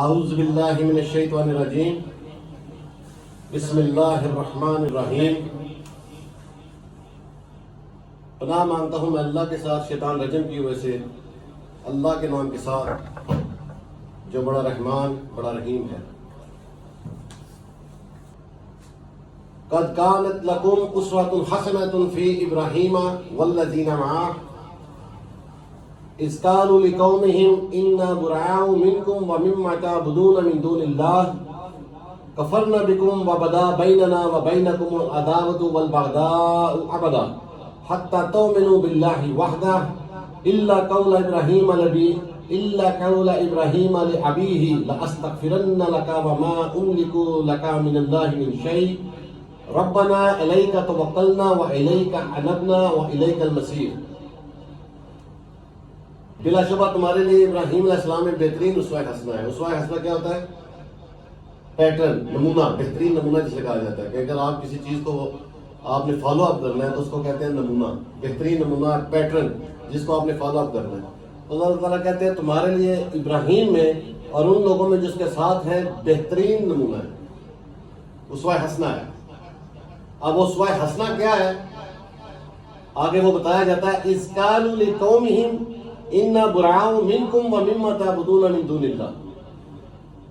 اعوذ باللہ من الشیطان الرجیم بسم اللہ الرحمن الرحیم۔ پناہ مانگتا ہوں میں اللہ کے ساتھ شیطان رجم کی وجہ سے، اللہ کے نام کے ساتھ جو بڑا رحمان بڑا رحیم ہے۔ قد کانت لکم اسوۃ حسنۃ فی ابراہیم والذین معہ اذ قالوا لقومہم انا براء منکم ومما تعبدون من دون اللہ کفرنا بکم وبدا بیننا وبینکم العداوۃ والبغضاء ابدا حتی تؤمنوا باللہ وحدہ الا قول ابراہیم لابیہ لاستغفرن لک وما املک لک من اللہ من شیء ربنا الیک توکلنا والیک انبنا والیک المصیر۔ بلا شبہ تمہارے لیے ابراہیم علیہ السلام میں بہترین اسوہ حسنہ ہے۔ اسوہ حسنہ کیا ہوتا ہے؟ پیٹرن، نمونہ، بہترین نمونہ جسے کہا جاتا ہے کہ اگر آپ کسی چیز کو آپ نے فالو اپ کرنا ہے تو اس کو کہتے ہیں نمونہ، بہترین نمونہ، پیٹرن جس کو آپ نے فالو اپ کرنا ہے۔ اللہ تعالیٰ کہتے ہیں تمہارے لیے ابراہیم میں اور ان لوگوں میں جس کے ساتھ ہے بہترین نمونہ ہے، اسوہ حسنہ ہے۔ اب وہ اسوہ حسنہ کیا ہے آگے وہ بتایا جاتا ہے۔ اذ قالوا لقومہم انا براء منکم ومما تعبدون من دون اللہ،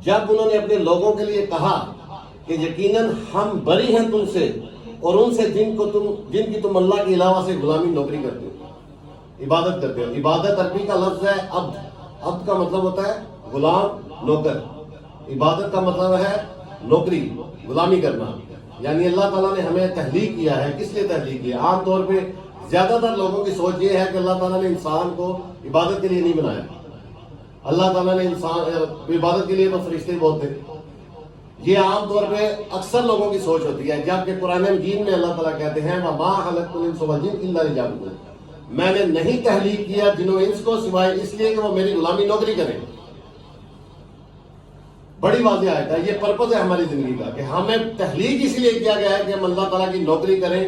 جب انہوں نے اپنے لوگوں کے لیے کہا کہ یقیناً ہم بری ہیں تم سے اور ان سے جن کی تم اللہ کے علاوہ سے غلامی نوکری کرتے ہو، عبادت کرتے ہو۔ عبادت عربی کا لفظ ہے عبد، عبد کا مطلب ہوتا ہے غلام، نوکر۔ عبادت کا مطلب ہے نوکری، غلامی کرنا۔ یعنی اللہ تعالیٰ نے ہمیں تخلیق کیا ہے، کس لیے تخلیق کیا؟ عام طور پہ زیادہ تر لوگوں کی سوچ یہ ہے کہ اللہ تعالیٰ نے انسان کو عبادت کے لیے نہیں بنایا۔ اللہ تعالیٰ نے انسان عبادت کے لیے تو فرشتے بہت تھے، یہ عام طور پہ اکثر لوگوں کی سوچ ہوتی ہے، جبکہ قرآن مجید میں اللہ تعالیٰ کہتے ہیں وَمَا خَلَقْتُ الْإِنسَ وَالْجِنَّ إِلَّا لِيَعْبُدُونِ، میں نے نہیں تخلیق کیا جن و انس کو سوائے اس لیے کہ وہ میری غلامی نوکری کریں۔ بڑی واضح آیت ہے، یہ پرپز ہے ہماری زندگی کا کہ ہمیں تخلیق اس لیے کیا گیا ہے کہ ہم اللہ تعالیٰ کی نوکری کریں،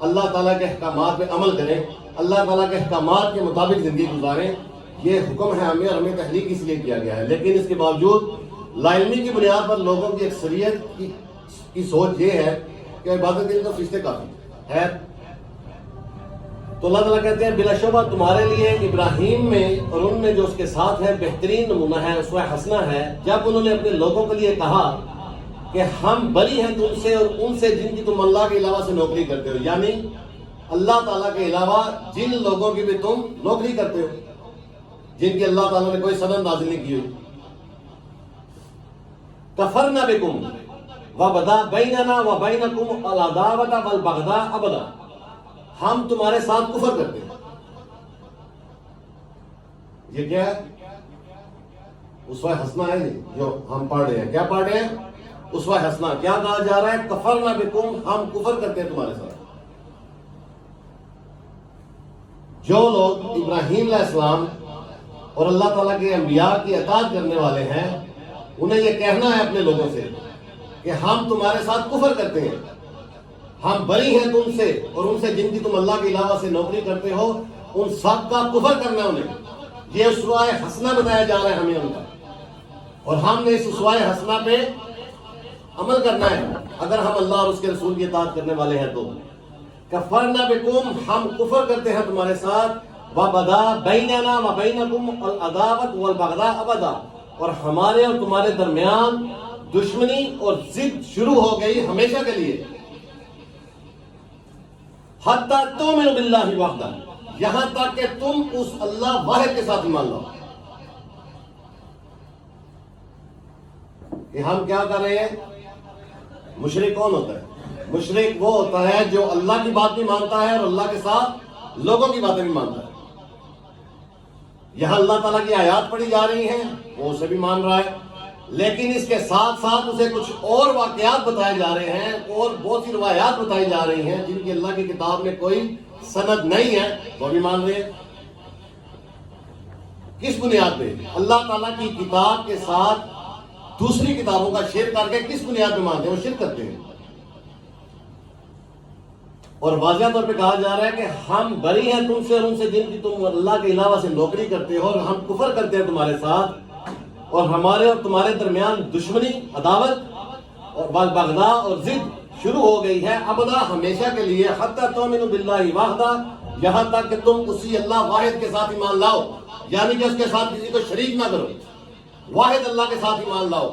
اللہ تعالیٰ کے احکامات پہ عمل کریں، اللہ تعالیٰ کے احکامات کے مطابق زندگی گزاریں۔ یہ حکم ہے ہمیں اور ہمیں تخلیق اس لیے کیا گیا ہے۔ لیکن اس کے باوجود لا علمی کی بنیاد پر لوگوں کی اکثریت کی سوچ یہ ہے کہ عبادت کے لیے تو فرشتے کافی ہے۔ تو اللہ تعالیٰ کہتے ہیں بلا شبہ تمہارے لیے ابراہیم میں اور ان میں جو اس کے ساتھ ہے بہترین نمونہ ہے، اسوہ حسنہ ہے، جب انہوں نے اپنے لوگوں کے لیے کہا کہ ہم بری ہیں تم سے اور ان سے جن کی تم اللہ کے علاوہ سے نوکری کرتے ہو، یعنی اللہ تعالیٰ کے علاوہ جن لوگوں کی بھی تم نوکری کرتے ہو، جن کی اللہ تعالیٰ نے کوئی سند نازل نہیں کی ہوئی۔ کفرنا بکم وبدا بیننا وبینکم العداوۃ والبغضاء ابدا، ہم تمہارے ساتھ کفر کرتے ہیں۔ یہ کیا ہے؟ اسوہ حسنہ ہے جو ہم پڑھ رہے ہیں۔ کیا پڑھ رہے ہیں؟ اسوہ حسنہ۔ کیا کہا جا رہا ہے؟ کفرنا بکم، ہم کفر کرتے ہیں تمہارے ساتھ۔ جو لوگ ابراہیم علیہ السلام اور اللہ تعالیٰ کے انبیاء کی اطاعت کرنے والے ہیں، انہیں یہ کہنا ہے اپنے لوگوں سے کہ ہم تمہارے ساتھ کفر کرتے ہیں، ہم بری ہیں تم سے اور ان سے جن کی تم اللہ کے علاوہ سے نوکری کرتے ہو، ان سب کا کفر کرنا ہے انہیں۔ یہ اسوہ حسنہ بتایا جا رہا ہے ہمیں ان کا، اور ہم نے اس اسوہ حسنہ پہ عمل کرنا ہے اگر ہم اللہ اور اس کے رسول کی اطاعت کرنے والے ہیں تو۔ کفرنا بکم، ہم کفر کرتے ہیں تمہارے ساتھ، وبدا بیننا وبینکم العداوۃ والبغضاء ابدا، اور ہمارے اور تمہارے درمیان دشمنی اور ضد شروع ہو گئی ہمیشہ کے لیے۔ حتی تؤمنوا باللہ وحدہ، یہاں تک کہ تم اس اللہ واحد کے ساتھ ایمان لاؤ۔ کہ ہم کیا کر رہے ہیں؟ مشرک کون ہوتا ہے؟ مشرک وہ ہوتا ہے جو اللہ کی بات بھی مانتا ہے اور اللہ کے ساتھ لوگوں کی باتیں بھی مانتا ہے۔ یہاں اللہ تعالیٰ کی آیات پڑھی جا رہی ہیں، وہ اسے بھی مان رہا ہے، لیکن اس کے ساتھ ساتھ اسے کچھ اور واقعات بتائے جا رہے ہیں اور بہت سی روایات بتائی جا رہی ہیں جن کی اللہ کی کتاب میں کوئی سند نہیں ہے، وہ بھی مان رہے ہیں۔ کس بنیاد پہ؟ اللہ تعالیٰ کی کتاب کے ساتھ دوسری کتابوں کا شرک کر کے کس بنیاد پہ مانتے ہیں؟ وہ شرک کرتے ہیں۔ اور واضح طور پہ کہا جا رہا ہے کہ ہم بری ہیں تم سے اور ان سے جن کی تم اللہ کے علاوہ سے نوکری کرتے ہو، اور ہم کفر کرتے ہیں تمہارے ساتھ۔ اور ہمارے اور تمہارے درمیان دشمنی، عداوت اور بغضاء اور ضد شروع ہو گئی ہے ابدا ہمیشہ کے لیے، حتی تؤمنوا باللہ وحدہ، یہاں تک کہ تم اسی اللہ واحد کے ساتھ ایمان لاؤ، یعنی کہ اس کے ساتھ کسی کو شریک نہ کرو، واحد اللہ کے ساتھ ایمان لاؤ،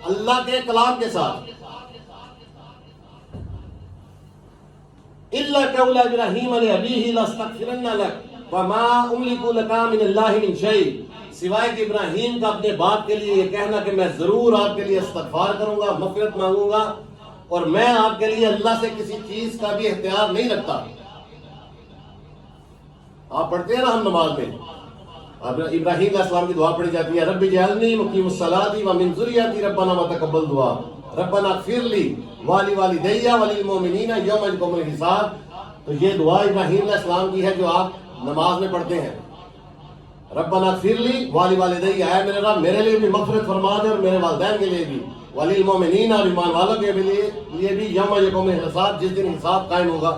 اللہ کے کلام کے ساتھ۔ إِلَّا قَوْلَ إِبْرَاهِيمَ لِأَبِيهِ لَأَسْتَغْفِرَنَّ لَكَ وَمَا أُمْلِكُ لَكَ مِنَ اللَّهِ مِنْ شَيْءٍ، سوائے کہ ابراہیم کا اپنے باپ کے لیے یہ کہنا کہ میں ضرور آپ کے لیے استغفار کروں گا، مغفرت مانگوں گا، اور میں آپ کے لیے اللہ سے کسی چیز کا بھی اختیار نہیں رکھتا۔ آپ پڑھتے ہیں نا ہم نماز میں ابراہیم علیہ السلام کی دعا پڑھی جاتی ہے، رب اجعلنی مقیم الصلاۃ ومن ذریتی ربنا وتقبل دعا، ربنا اغفر لی ولوالدی وللمؤمنین یوم یقوم الحساب۔ تو یہ دعا ابراہیم علیہ السلام کی ہے جو آپ نماز میں پڑھتے ہیں، ربنا اغفر لی ولوالدی، اے میرے رب میرے لیے بھی مغفرت فرما دے اور میرے والدین کے لیے بھی، وللمؤمنین اور ایمان والوں کے لیے بھی یوم یقوم الحساب، جس دن حساب قائم ہوگا۔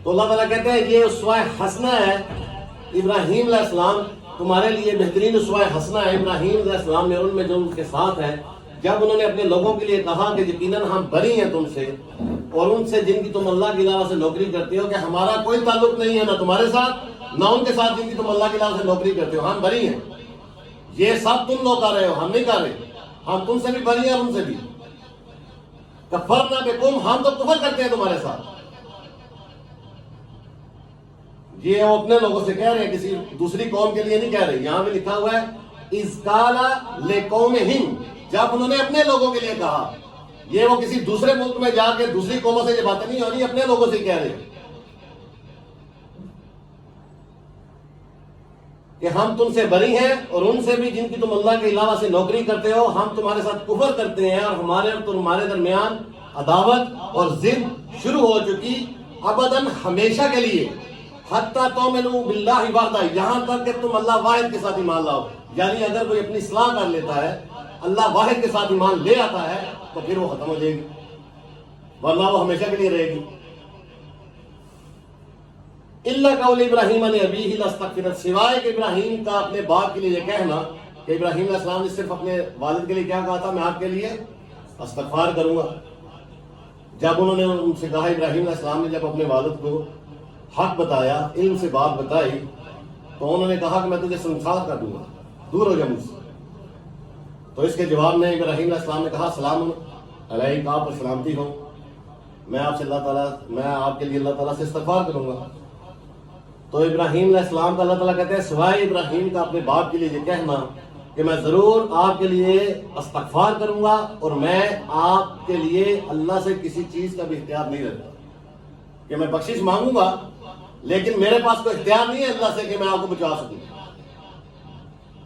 تو اللہ تعالیٰ کہتے ہیں یہ اسوہ حسنہ ہے ابراہیم علیہ السلام، تمہارے لیے بہترین اسوہ حسنہ ہے ابراہیم علیہ السلام نے، ان میں جو ان کے ساتھ ہے، جب انہوں نے اپنے لوگوں کے لیے کہا کہ یقیناً ہم بری ہیں تم سے اور ان سے جن کی تم اللہ کے علاوہ سے نوکری کرتے ہو، کہ ہمارا کوئی تعلق نہیں ہے نہ تمہارے ساتھ نہ ان کے ساتھ جن کی تم اللہ کے علاوہ سے نوکری کرتے ہو، ہم بری ہیں، یہ سب تم لوگ کر رہے ہو، ہم نہیں کر رہے، ہم تم سے بھی بری ہیں اور ان سے بھی، کفرنا بکم، ہم تو کفر کرتے ہیں تمہارے ساتھ۔ یہ وہ اپنے لوگوں سے کہہ رہے ہیں، کسی دوسری قوم کے لیے نہیں کہہ رہے، یہاں بھی لکھا ہوا ہے اذ قال لقومہم، جب انہوں نے اپنے لوگوں کے لیے کہا، یہ وہ کسی دوسرے ملک میں جا کے دوسری قوموں سے یہ باتیں نہیں ہو رہی، اپنے لوگوں سے کہہ رہے ہیں کہ ہم تم سے بری ہیں اور ان سے بھی جن کی تم اللہ کے علاوہ سے نوکری کرتے ہو، ہم تمہارے ساتھ کفر کرتے ہیں اور ہمارے اور تمہارے درمیان عداوت اور ضد شروع ہو چکی ابداً ہمیشہ کے لیے، حتی تؤمنوا باللہ وحدہ، یہاں تک کہ تم اللہ واحد کے ساتھ ایمان لاؤ، یعنی اگر کوئی اپنی اصلاح کر لیتا ہے، اللہ واحد کے ساتھ ایمان لے آتا ہے تو پھر وہ ختم ہو جائے گی، ورنہ وہ ہمیشہ کے لیے رہے گی۔ الا قول ابراہیم لابیہ لاستغفر، سوائے کہ ابراہیم کا اپنے باپ کے لیے یہ کہنا کہ ابراہیم علیہ السلام نے صرف اپنے والد کے لیے کیا کہا تھا، میں آپ کے لیے استغفار کروں گا۔ جب انہوں نے ان سے کہا، ابراہیم علیہ السلام نے جب اپنے والد کو حق بتایا، علم سے بات بتائی، تو انہوں نے کہا کہ میں تجھے سنسار کر دوں گا، دور ہو جا مجھ سے۔ تو اس کے جواب میں ابراہیم علیہ السلام نے کہا، سلام علیک، آپ پر سلامتی ہو، میں آپ کے لیے اللہ تعالیٰ سے استغفار کروں گا۔ تو ابراہیم علیہ السلام کا اللہ تعالیٰ کہتے ہیں سوائے ابراہیم کا اپنے باپ کے لیے یہ کہنا کہ میں ضرور آپ کے لیے استغفار کروں گا اور میں آپ کے لیے اللہ سے کسی چیز کا بھی اختیار نہیں رکھتا، کہ میں بخشش مانگوں گا لیکن میرے پاس کوئی اختیار نہیں ہے اللہ سے کہ میں آپ کو بچا سکوں۔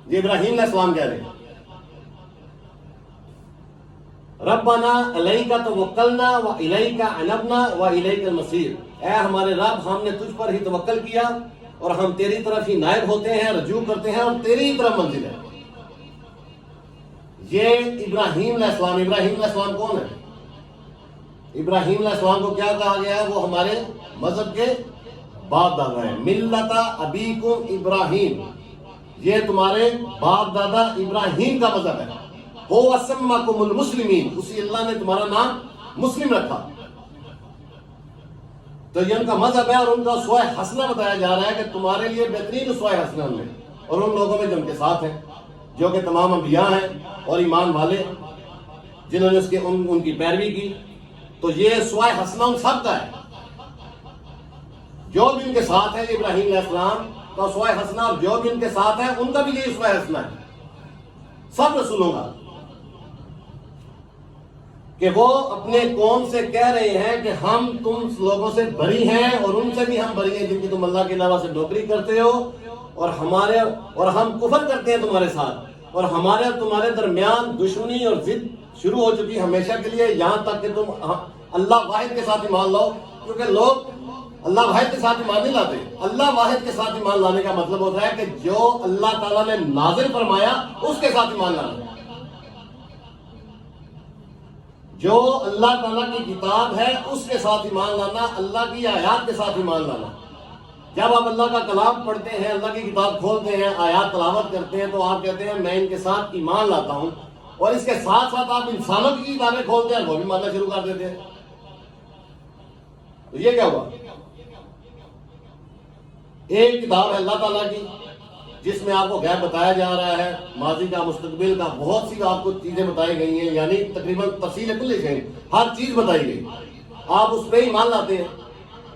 یہ ابراہیم علیہ السلام کہہ رہے ہیں، ربنا الیک توکلنا والیک انبنا والیک المصیر، اے ہمارے رب ہم نے تجھ پر ہی توکل کیا اور ہم تیری طرف ہی نائب ہوتے ہیں، رجوع کرتے ہیں اور تیری طرف منزل ہے۔ یہ ابراہیم علیہ السلام، ابراہیم علیہ السلام کون ہے؟ ابراہیم علیہ السلام کو کیا کہا گیا ہے؟ وہ ہمارے مذہب کے باپ دادا ہیں، ملت ابیکم ابراہیم، یہ تمہارے باپ دادا ابراہیم کا مذہب ہے۔ هو سماکم المسلمین، اسی اللہ نے تمہارا نام مسلم رکھا۔ تو یہ ان کا مذہب ہے اور ان کا اسوہ حسنہ بتایا جا رہا ہے کہ تمہارے لیے بہترین اسوہ حسنہ ہم نے، اور ان لوگوں میں جو ان کے ساتھ ہیں، جو کہ تمام انبیاء ہیں اور ایمان والے جنہوں نے ان کی پیروی کی، تو یہ اسوہ حسنہ ان سب کا ہے۔ جو بھی ان کے ساتھ ہے ابراہیم علیہ السلام کا اسوہ حسنہ، اور جو بھی ان کے ساتھ ہے ان کا بھی یہ اسوہ حسنہ ہے، سب رسولوں کا، کہ وہ اپنے قوم سے کہہ رہے ہیں کہ ہم تم لوگوں سے بری ہیں اور ان سے بھی ہم بری ہیں جن کی تم اللہ کے علاوہ سے نوکری کرتے ہو، اور ہم کفر کرتے ہیں تمہارے ساتھ، اور ہمارے اور تمہارے درمیان دشمنی اور ضد شروع ہو چکی ہمیشہ کے لیے، یہاں تک کہ تم اللہ واحد کے ساتھ ایمان لاؤ، کیونکہ لوگ اللہ واحد کے ساتھ ایمان نہیں لاتے۔ اللہ واحد کے ساتھ ایمان لانے کا مطلب ہوتا ہے کہ جو اللہ تعالیٰ نے نازل فرمایا اس کے ساتھ ایمان لانا، جو اللہ تعالیٰ کی کتاب ہے اس کے ساتھ ایمان لانا، اللہ کی آیات کے ساتھ ایمان لانا۔ جب آپ اللہ کا کلام پڑھتے ہیں، اللہ کی کتاب کھولتے ہیں، آیات تلاوت کرتے ہیں، تو آپ کہتے ہیں میں ان کے ساتھ ایمان لاتا ہوں، اور اس کے ساتھ ساتھ آپ انسانوں کی کتابیں کھولتے ہیں، وہ بھی ماننا شروع کر دیتے ہیں. تو یہ کیا ہوا؟ ایک کتاب ہے اللہ تعالیٰ کی جس میں آپ کو غیب بتایا جا رہا ہے، ماضی کا، مستقبل کا، بہت سی آپ کو چیزیں بتائی گئی ہیں، یعنی تقریباً تفصیل کل شیء، ہر چیز بتائی گئی، آپ اس پہ ایمان لاتے ہیں.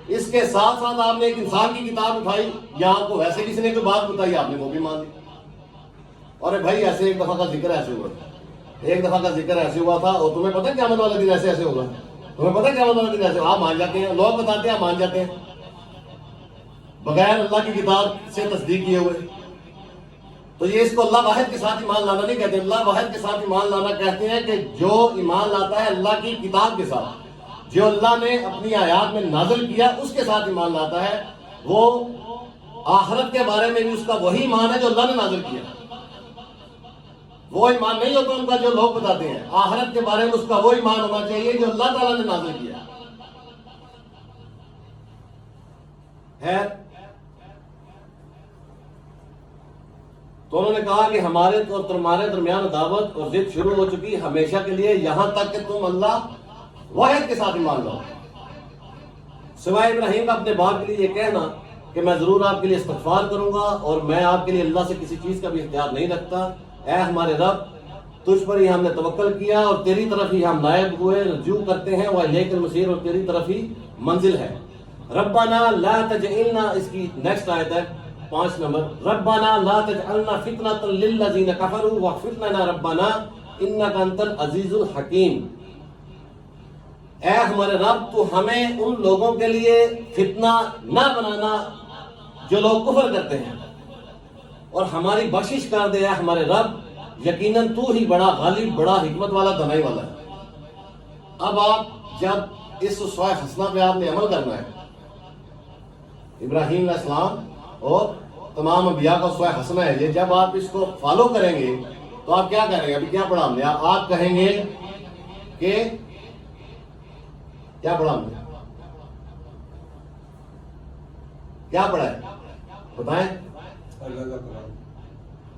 اس کے ساتھ ساتھ آپ نے ایک انسان کی کتاب اٹھائی، یا آپ کو ویسے کسی نے کوئی بات بتائی، آپ نے وہ بھی مان لی. اور بھائی ایسے ایک دفعہ کا ذکر ایسے ہوا تھا، ایک دفعہ کا ذکر ایسے ہوا تھا، اور تمہیں پتہ قیامت والا دن ایسے ایسے ہوگا، تمہیں پتہ قیامت والا دن ایسے، آپ مان جاتے ہیں، لوگ بتاتے ہیں آپ مان جاتے ہیں بغیر اللہ کی کتاب سے تصدیق کیے ہوئے. تو یہ اس کو اللہ واحد کے ساتھ ایمان لانا نہیں کہتے. اللہ واحد کے ساتھ ایمان لانا کہتے ہیں کہ جو ایمان لاتا ہے اللہ کی کتاب کے ساتھ، جو اللہ نے اپنی آیات میں نازل کیا اس کے ساتھ ایمان لاتا ہے، وہ آخرت کے بارے میں بھی اس کا وہی ایمان ہے جو اللہ نے نازل کیا. وہ ایمان نہیں ہوتا ان کا جو لوگ بتاتے ہیں، آخرت کے بارے میں اس کا وہ ایمان ہونا چاہیے جو اللہ تعالیٰ نے نازل کیا ہے. تو انہوں نے کہا کہ ہمارے اور تمہارے درمیان عداوت اور ضد شروع ہو چکی ہمیشہ کے لیے، یہاں تک کہ تم اللہ واحد کے ساتھ ایمان لاؤ، سوائے ابراہیم کا اپنے باپ کے لیے یہ کہنا کہ میں ضرور آپ کے لیے استغفار کروں گا اور میں آپ کے لیے اللہ سے کسی چیز کا بھی اختیار نہیں رکھتا. اے ہمارے رب، تجھ پر ہی ہم نے توکل کیا اور تیری طرف ہی ہم نائب ہوئے، رجوع کرتے ہیں، وَإِلَيْكَ الْمَصِيرُ، اور تیری طرف ہی منزل ہے. ربنا لا تجعلنا، اس کی نیکسٹ آیت ہے 5 نمبر، ربنا لا تجعلنا فتنة للذین کفروا واغفر لنا ربنا انک انت العزیز الحکیم. اے ہمارے رب، تو ہمیں ان لوگوں کے لیے فتنہ نہ بنانا جو لوگ کفر کرتے ہیں، اور ہماری بخشش کر دے اے ہمارے رب، یقیناً تو ہی بڑا غالب، بڑا حکمت والا، دانائی والا ہے. اب آپ جب اس اسوہ حسنہ پہ آپ نے عمل کرنا ہے، ابراہیم علیہ السلام اور تمام انبیاء کا اسوہ حسنہ ہے یہ، جب آپ اس کو فالو کریں گے تو آپ کیا کریں گے؟ ابھی کیا پڑھا ہم نے؟ آپ کہیں گے کہ کیا پڑھا ہم نے؟ کیا پڑھا ہے بتائیں؟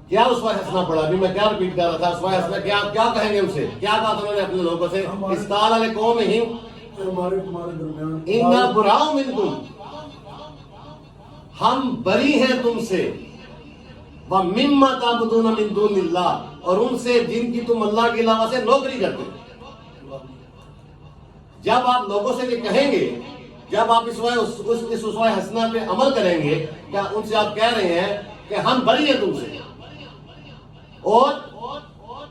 کیا اسوہ حسنہ پڑھا؟ ابھی میں کیا ریپیٹ کر رہا تھا؟ اسوہ حسنہ کیا کہیں گے ان سے؟ کیا کہا تھا انہوں نے اپنے لوگوں سے؟ اس قال لقومہم انا براء منکم، ہم بری ہیں تم سے، وَمِمَّا تَعْبُدُونَ مِن دُونِ اللَّهِ، اور ان سے جن کی تم اللہ کے علاوہ سے نوکری کرتے ہو. جب آپ لوگوں سے یہ کہیں گے، جب آپ اس اسوہ حسنہ پہ عمل کریں گے، کیا ان سے آپ کہہ رہے ہیں کہ ہم بری ہیں تم سے، اور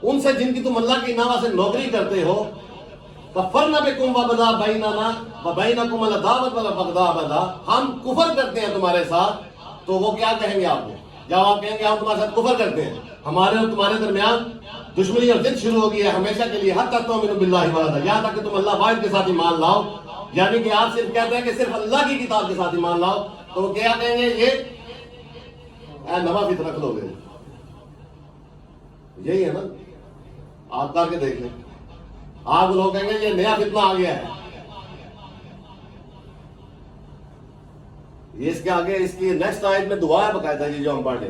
ان سے جن کی تم اللہ کے علاوہ سے نوکری کرتے ہو، کفرنا بکم وبدا بیننا وبینکم العداوۃ والبغضاء ابدا، ہم کفر کرتے ہیں تمہارے ساتھ. تو وہ کیا کہیں گے آپ کو جب آپ کہیں گے ہم تمہارے ساتھ کفر کرتے ہیں، ہمارے اور تمہارے درمیان دشمنی اور ضد شروع ہو گئی ہے ہمیشہ کے لیے، حتی تؤمنوا باللہ وحدہ، یہاں تک کہ تم اللہ واحد کے ساتھ ایمان لاؤ. یعنی کہ آپ صرف کہتے ہیں کہ صرف اللہ کی کتاب کے ساتھ ایمان لاؤ. تو وہ کیا کہیں گے؟ یہ نواں فطرہ کھلو گے. یہی ہے نا، آپ کر کے دیکھ لیں. آپ لوگ کہیں گے یہ نیا فتنہ آ گیا ہے. یہ اس کے آگے اس کی نیکسٹ آیت میں دعا ہے باقاعدہ یہ جو ہم پڑھے،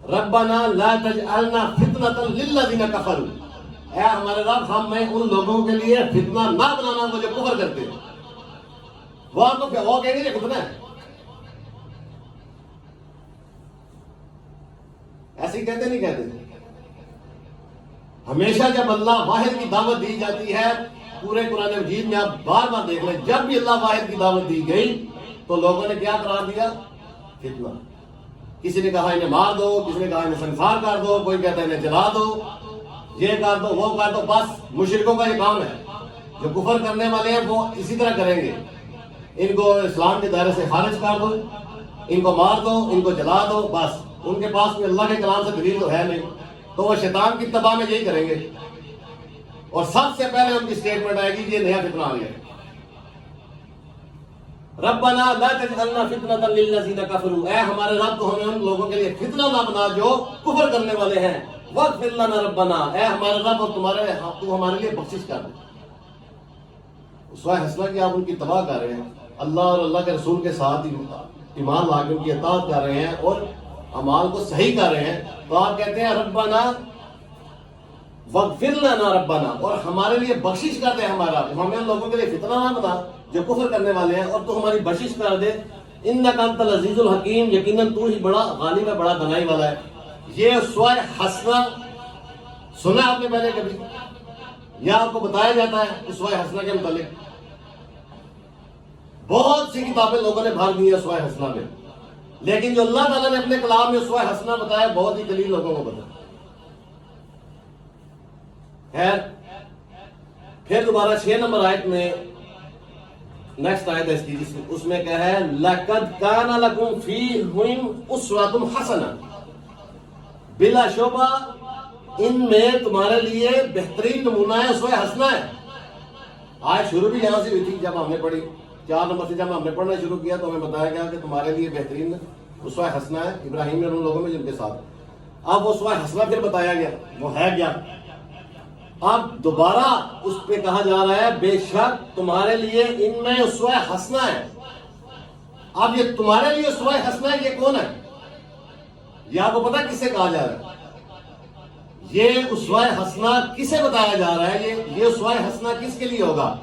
ربنا لا تجعلنا فتنة للذین کفروا، اے ہمارے رب ہمیں ان لوگوں کے لیے فتنہ نہ بنانا وہ جو کفر کرتے ہیں. وہ آپ کو وہ کہیں گے یہ فتنہ ہے، ایسے ہی کہتے نہیں کہتے. ہمیشہ جب اللہ واحد کی دعوت دی جاتی ہے، پورے قرآن مجید میں آپ بار بار دیکھ لیں، جب بھی اللہ واحد کی دعوت دی گئی تو لوگوں نے کیا قرار دیا؟ فتنہ. کسی نے کہا انہیں مار دو، کسی نے کہا انہیں سنسار کر دو، کوئی کہتا ہے انہیں جلا دو، یہ کر دو، وہ کر دو. بس مشرکوں کا یہ کام ہے، جو کفر کرنے والے ہیں وہ اسی طرح کریں گے. ان کو اسلام کے دائرے سے خارج کر دو، ان کو مار دو، ان کو جلا دو، بس. ان کے پاس کوئی اللہ کے کلام سے دلیل تو ہے نہیں، تو وہ شیطان کی اتباع میں یہی کریں گے. اور سب سے پہلے ان کی سٹیٹمنٹ آئے گی یہ نیا فتنہ آ گیا. ربنا لا تجعلنا فتنة للذین کفروا، اے ہمارے رب تو ہمیں ان لوگوں کے لیے فتنہ نہ بنا جو کفر کرنے والے ہیں. واغفر لنا ربنا، اے ہمارے رب اور تو ہمارے لیے بخشش کر دے. اسوہ حسنہ کی آپ ان کی تباہ کر رہے ہیں. اللہ اور اللہ کے رسول کے ساتھ ہی ایمان لا کے ان کی اطاعت کر رہے ہیں اور اعمال کو صحیح کر رہے ہیں، تو آپ کہتے ہیں ربنا وغفر لنا ربنا، اور ہمارے لیے بخشش کر دے ہمارا، ہمیں ان لوگوں کے لیے فتنہ نہ بنا جو کفر کرنے والے ہیں، اور تو ہماری بخشش کر دے، انک انت العزیز الحکیم، یقیناً تو ہی بڑا غالب ہے، بڑا دنائی والا ہے۔ یہ اسوہ حسنہ سنا آپ نے پہلے کبھی، یا آپ کو بتایا جاتا ہے اسوہ حسنہ کے متعلق؟ بہت سی کتابیں لوگوں نے بھر دی ہیں اسوہ حسنہ میں، لیکن جو اللہ تعالیٰ نے اپنے کلام میں اسوہ حسنہ بتایا بہت ہی قلیل لوگوں کو پتہ۔ خیر، پھر دوبارہ 6 نمبر آیت میں نیکسٹ آیت ہے اس میں کیا ہے، لَقَدْ كَانَ لَكُمْ فِيهِمْ أُسْوَةٌ حَسَنَةٌ، بلا شبہ ان میں تمہارے لیے بہترین نمونہ ہے، اسوہ حسنہ ہے۔ آیت شروع بھی یہاں سے ہوئی تھی، جب ہم نے پڑھی 4 نمبر سے جب ہم نے پڑھنا شروع کیا تو ہمیں بتایا گیا کہ تمہارے لیے بہترین اسوہ حسنہ ہے ابراہیم نے ان لوگوں میں جن کے ساتھ۔ اب وہ اسوہ حسنہ پھر بتایا گیا، وہ ہے کیا؟ اب دوبارہ اس پہ کہا جا رہا ہے بے شک تمہارے لیے ان میں اسوہ حسنہ ہے۔ اب یہ تمہارے لیے اسوہ حسنہ ہے، یہ کون ہے؟ یہ آپ کو پتا کس سے کہا جا رہا ہے؟ یہ اسوہ حسنہ کسے بتایا جا رہا ہے؟ یہ اسوہ حسنہ کس کے لیے ہوگا؟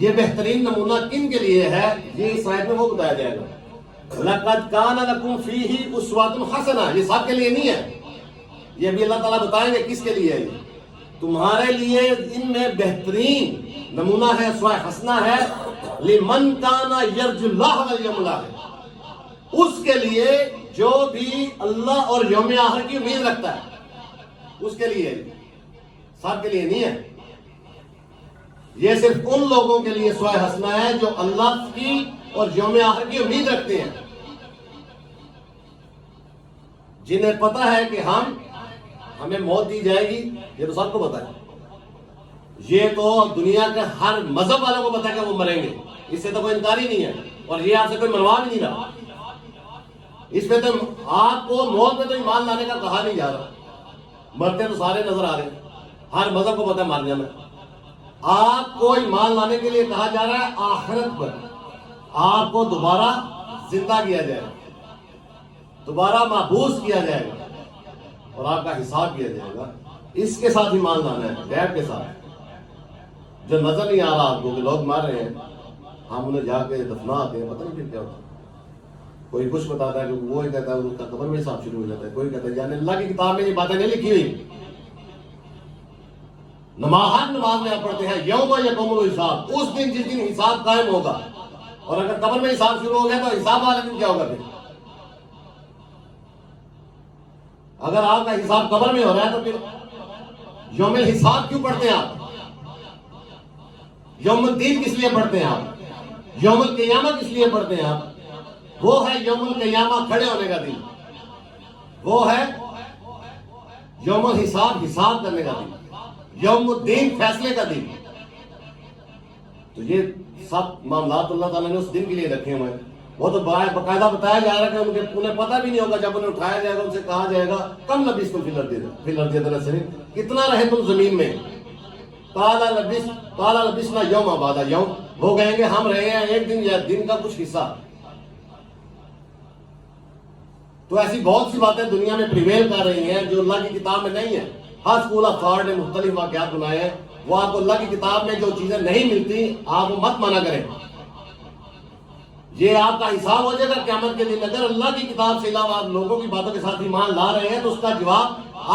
یہ بہترین نمونہ کن کے لیے ہے؟ یہ اس آیت میں وہ بتایا جائے گا۔ لَقَدْ كَانَ لَكُمْ فِيهِ أُسْوَةٌ حَسَنَةٌ، یہ سب کے لیے نہیں ہے، یہ بھی اللہ تعالیٰ بتائیں گے کس کے لیے ہے۔ یہ تمہارے لیے ان میں بہترین نمونہ ہے، اسوہ حسنہ ہے، لِمَنْ كَانَ يَرْجُو اللَّهَ وَالْيَوْمَ الْآخِرَ، اس کے لیے جو بھی اللہ اور یوم آخر کی امید رکھتا ہے، اس کے لیے، سب کے لیے نہیں ہے۔ یہ صرف ان لوگوں کے لیے اسوہ حسنہ ہے جو اللہ کی اور یوم آخر کی امید رکھتے ہیں، جنہیں پتہ ہے کہ ہمیں موت دی جائے گی، یہ تو سب کو پتہ ہے۔ یہ تو دنیا کے ہر مذہب والوں کو پتہ ہے کہ وہ مریں گے، اس سے تو کوئی انکار ہی نہیں ہے، اور یہ آپ سے کوئی منوا بھی نہیں رہا۔ اس پہ تو آپ کو موت میں تو ایمان لانے کا کہا نہیں جا رہا، مرتے تو سارے نظر آ رہے ہیں، ہر مذہب کو پتہ ہے مار جانا۔ آپ کو ایمان لانے کے لیے کہا جا رہا ہے آخرت پر، آپ کو دوبارہ زندہ کیا جائے گا، دوبارہ محبوس کیا جائے گا، اور آپ کا حساب کیا جائے گا۔ اس کے ساتھ ایمان لانا ہے، غیب کے ساتھ، جو نظر نہیں آ رہا آپ کو کہ لوگ مار رہے ہیں، ہم انہیں جا کے دفنا آتے ہیں، پتہ نہیں پھر کیا ہوتا ہے۔ کوئی کچھ بتاتا ہے کہ وہ کہتا ہے اس کا قبر میں حساب شروع ہو جاتا ہے، کوئی کہتا ہے یعنی اللہ کی کتاب میں یہ باتیں نہیں لکھی ہوئی۔ ہر نماز میں آپ پڑھتے ہیں یوم یقوم الحساب، اس دن جس دن حساب قائم ہوگا، اور اگر قبر میں حساب شروع ہو گیا تو حساب والے دن کیا ہوگا؟ پھر اگر آپ کا حساب قبر میں ہو رہا ہے تو پھر یوم الحساب کیوں پڑھتے ہیں آپ؟ یوم الدین کس لیے پڑھتے ہیں آپ؟ یوم القیامہ کس لیے پڑھتے ہیں آپ؟ وہ ہے یوم القیامہ، کھڑے ہونے کا دن، وہ ہے یوم الحساب، حساب کرنے کا دن، یوم الدین فیصلے کا دن۔ تو یہ سب معاملات اللہ تعالیٰ نے اس دن کے لیے رکھے ہوئے ہیں۔ وہ تو باقاعدہ بتایا جا رہا ہے کہ انہیں پتہ بھی نہیں ہوگا، جب انہیں اٹھایا جائے گا ان سے کہا جائے گا کم لبثتم فی الارض ادنیٰ سنین، کتنا رہے تم زمین میں؟ قال لبثنا یوما بعد یوم، وہ کہیں گے ہم رہے ہیں ایک دن یا دن کا کچھ حصہ۔ تو ایسی بہت سی باتیں دنیا میں پریویل کر رہی ہیں جو اللہ کی کتاب میں نہیں ہے۔ ہر اسکول آف تھاٹ نے مختلف واقعات بنائے ہیں، وہ آپ کو اللہ کی کتاب میں جو چیزیں نہیں ملتی آپ وہ مت مانا کریں۔ یہ آپ کا حساب ہو جائے گا قیامت کے دن۔ اگر اللہ کی کتاب سے علاوہ آپ لوگوں کی باتوں کے ساتھ ایمان لا رہے ہیں تو اس کا جواب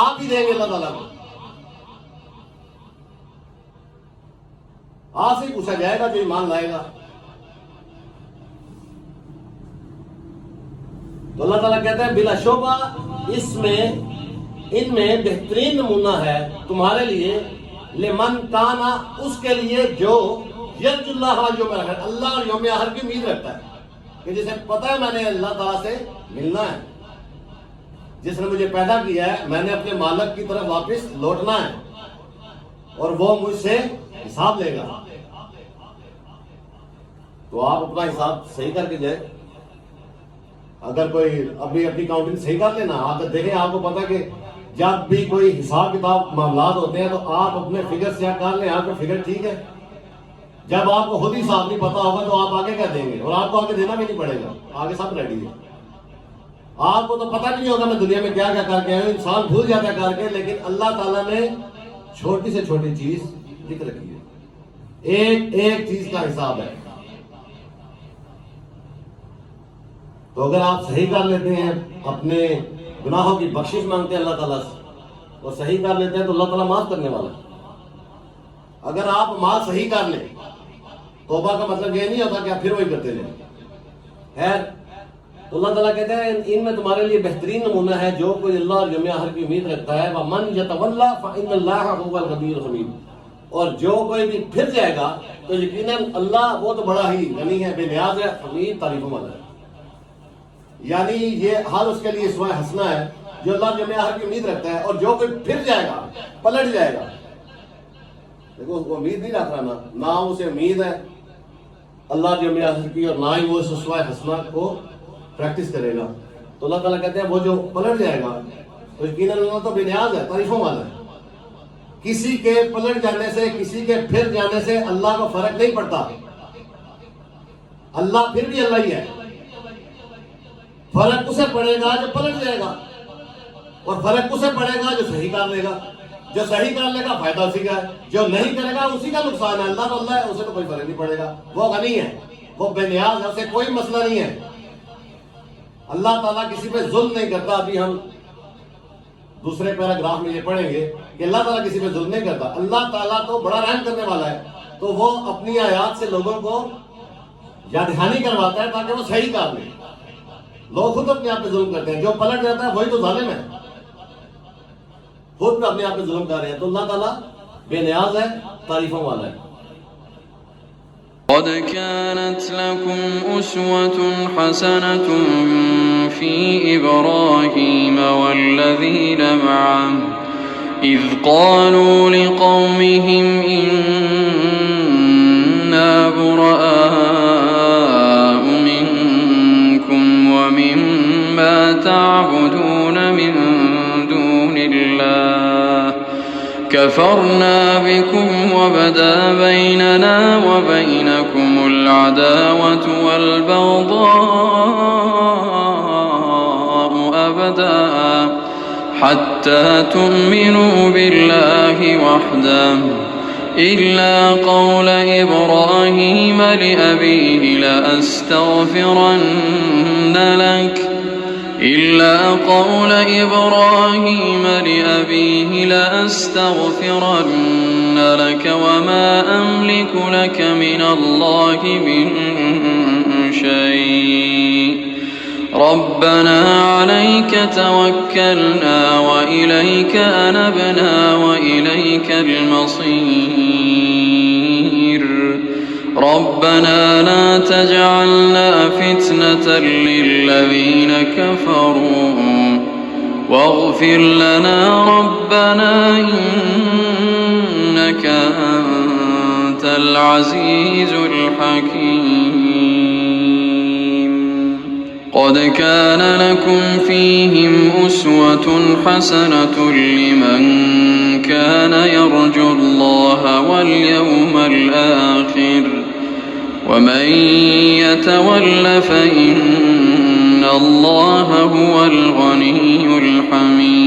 آپ ہی دیں گے اللہ تعالیٰ کو، آپ سے ہی پوچھا جائے گا جو ایمان لائے گا۔ تو اللہ تعالیٰ کہتا ہے بلا شبہ ان میں بہترین نمونہ ہے تمہارے لیے، لمن کانا، اس کے لیے جو یرجو اللہ والیوم الآخر، اللہ اور یوم آخر کی امید رکھتا ہے، کہ جسے پتہ ہے میں نے اللہ تعالیٰ سے ملنا ہے، جس نے مجھے پیدا کیا ہے میں نے اپنے مالک کی طرف واپس لوٹنا ہے، اور وہ مجھ سے حساب لے گا۔ تو آپ اپنا حساب صحیح کر کے جائے۔ اگر کوئی ابھی اپنی کاؤنٹنگ صحیح کر لینا، اگر دیکھیں آپ کو پتا کہ جب بھی کوئی حساب کتاب معاملات ہوتے ہیں تو آپ اپنے فگر چیک کر لیں، آپ کا فگر ٹھیک ہے۔ جب آپ کو خود ہی صاف نہیں پتا ہوگا تو آپ آگے کیا دیں گے؟ اور آپ کو آگے دینا بھی نہیں پڑے گا، آگے سب ریڈی ہے۔ آپ کو تو پتہ نہیں ہوگا میں دنیا میں کیا کیا کر کے آیا ہوں، انسان بھول جاتا ہے کر کے، لیکن اللہ تعالیٰ نے چھوٹی سے چھوٹی چیز ذکر کی ہے، ایک ایک چیز کا حساب ہے۔ تو اگر آپ صحیح کر لیتے ہیں، اپنے گناہوں کی بخشش مانگتے ہیں اللہ تعالیٰ سے اور صحیح کر لیتے ہیں تو اللہ تعالیٰ معاف کرنے والا ہے۔ اگر آپ معاف صحیح کر لیں، توبہ کا مطلب یہ نہیں ہوتا کہ آپ پھر وہی کرتے رہیں۔ خیر، تو اللہ تعالیٰ کہتے ہیں ان میں تمہارے لیے بہترین نمونہ ہے جو کوئی اللہ اور یوم آخر کی امید رکھتا ہے، وَمَنْ يَتَوَلَّ فَإِنَّ اللَّهَ هُوَ الْغَنِيُّ الْحَمِيدُ، اور جو کوئی بھی پھر جائے گا تو یقیناً اللہ وہ تو بڑا ہی غنی ہے، بے نیاز ہے، حمید، تعریفوں والا ہے۔ یعنی یہ حال اس کے لیے اسوہ حسنہ ہے جو اللہ اور یوم آخر کی امید رکھتا ہے، اور جو کوئی پھر جائے گا، پلٹ جائے گا، دیکھو وہ امید نہیں رکھ رہا، نہ اسے امید ہے اللہ یوم آخر کی، اور نہ ہی وہ اس اسوہ حسنہ کو پریکٹس کرے گا، تو اللہ تعالیٰ کہتے ہیں وہ جو پلٹ جائے گا تو یقیناً اللہ تو بے نیاز ہے، تعریفوں والا ہے۔ کسی کے پلٹ جانے سے، کسی کے پھر جانے سے اللہ کو فرق نہیں پڑتا، اللہ پھر بھی اللہ ہی ہے۔ فرق اسے پڑے گا جو پلٹ جائے گا، اور فرق اسے پڑے گا جو صحیح کر لے گا۔ جو صحیح کر لے گا فائدہ اسی کا ہے، جو نہیں کرے گا اسی کا نقصان ہے۔ اللہ تو اللہ ہے، اسے تو کوئی فرق نہیں پڑے گا، وہ غنی ہے، وہ بے نیاز ہے، اسے کوئی مسئلہ نہیں ہے۔ اللہ تعالیٰ کسی پہ ظلم نہیں کرتا۔ ابھی ہم دوسرے پیراگراف میں یہ پڑھیں گے کہ اللہ تعالیٰ کسی پہ ظلم نہیں کرتا۔ اللہ تعالیٰ تو بڑا رحم کرنے والا ہے، تو وہ اپنی آیات سے لوگوں کو یاد دہانی کرواتا ہے تاکہ وہ صحیح کر لیں۔ لوگ خود اپنے آپ پہ ظلم کرتے ہیں، جو پلٹ جاتا ہے وہی تو ظالم ہے، خود اپنے آپ پہ ظلم کر رہے ہیں۔ تو اللہ تعالیٰ بے نیاز ہے، تعریفوں والا ہے۔ قد كانت لكم أسوة حسنة في إبراهيم والذين معه إذ قالوا لقومهم إنا براء منكم ومما تعبدون من دون الله كفرنا بكم وبدا بيننا وبينكم العداوة والبغضاء أبدا حتى تؤمنوا بالله وحده إلا قول إبراهيم لأبيه لأستغفرن لك وما أملك لك من الله من شيء ربنا عليك توكلنا وإليك أنبنا وإليك المصير ربنا لا تجعلنا فتنة للذين كفروا واغفر لنا ربنا إنك أنت العزيز الحكيم قد كان لكم فيهم أسوة حسنة لمن كان يرجو الله واليوم الآخر ومن يتول فإن الله هو الغني الحميد